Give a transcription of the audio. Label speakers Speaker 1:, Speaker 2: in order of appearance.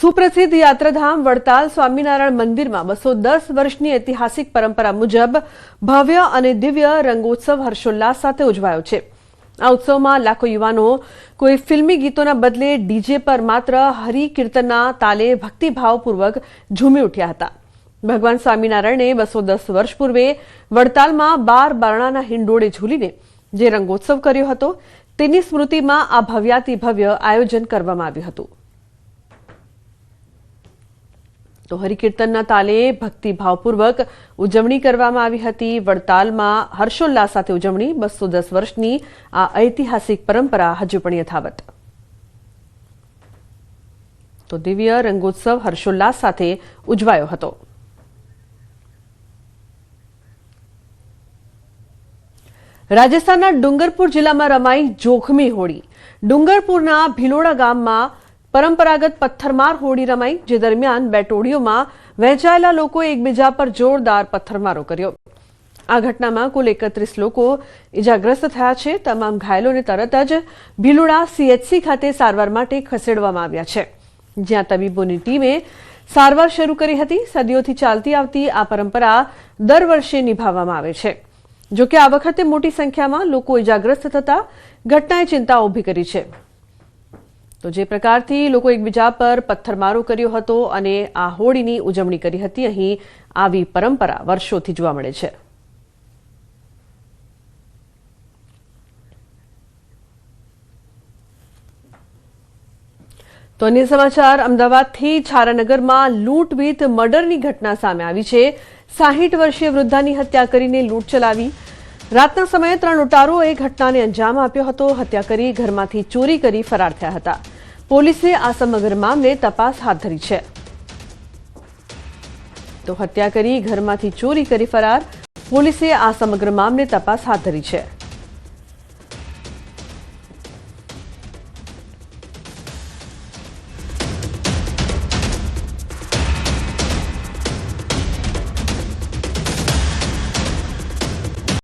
Speaker 1: સુપ્રસિદ્ધ યાત્રાધામ વડતાલ સ્વામિનારાયણ મંદિરમાં 210 વર્ષની ઐતિહાસિક પરંપરા મુજબ ભવ્ય અને દિવ્ય રંગોત્સવ હર્ષોલ્લાસ સાથે ઉજવાયો છે। આ ઉત્સવમાં લાખો યુવાનો કોઈ ફિલ્મી ગીતોના બદલે ડીજે પર માત્ર હરિ કીર્તનના તાલે ભક્તિભાવપૂર્વક ઝૂમી ઉઠ્યા હતા। ભગવાન સ્વામિનારાયણે 210 વર્ષ પૂર્વે વડતાલમાં 12 બારણાના હિંડોળે ઝૂલીને જે રંગોત્સવ કર્યો હતો તેની સ્મૃતિમાં આ ભવ્યાતિભવ્ય આયોજન કરવામાં આવ્યું હતું। તો હરિકીર્તનના તાલે ભક્તિભાવપૂર્વક ઉજવણી કરવામાં આવી હતી। વડતાલમાં હર્ષોલ્લાસ સાથે ઉજવણી 210 વર્ષની આ ઐતિહાસિક પરંપરા હજુ પણ યથાવત। તો દિવ્ય રંગોત્સવ હર્ષોલ્લાસ સાથે ઉજવાયો હતો। રાજસ્થાનના ડુંગરપુર જિલ્લામાં રમાઈ જોખમી હોળી। ડુંગરપુરના ભિલોડા ગામમાં પરંપરાગત પથ્થરમાર હોળી રમાઈ, જે દરમિયાન બે ટોળીઓમાં વહેંચાયેલા લોકોએ એકબીજા પર જોરદાર પથ્થરમારો કર્યો। આ ઘટનામાં કુલ 31 લોકો ઇજાગ્રસ્ત થયા છે। તમામ ઘાયલોને તરત જ ભિલોડા CHC ખાતે સારવાર માટે ખસેડવામાં આવ્યા છે, જ્યાં તબીબોની ટીમે સારવાર શરૂ કરી હતી। સદીઓથી ચાલતી આવતી આ પરંપરા દર વર્ષે નિભાવવામાં આવે છે। જોકે આ વખતે મોટી સંખ્યામાં લોકો ઇજાગ્રસ્ત થતા ઘટનાએ ચિંતા ઊભી કરી છે। તો જે પ્રકારથી લોકો એકબીજા પર પથ્થરમારો કર્યો હતો અને આ હોળીની ઉજવણી કરી હતી, અહીં આવી પરંપરા વર્ષોથી જોવા મળે છે। તો અન્ય સમાચાર, અમદાવાદથી છારાનગરમાં લૂંટ વિથ મર્ડરની ઘટના સામે આવી છે। 60 વર્ષીય વૃદ્ધાની હત્યા કરીને લૂંટ ચલાવી। રાતના સમયે 3 લૂંટારોએ ઘટનાને અંજામ આપ્યો હતો। હત્યા કરી ઘરમાંથી ચોરી કરી ફરાર થયા હતા। પોલીસે આ સમગ્ર મામલે તપાસ હાથ ધરી છે। તો હત્યા કરી ઘરમાંથી ચોરી કરી ફરાર, પોલીસે આ સમગ્ર મામલે તપાસ હાથ ધરી છે।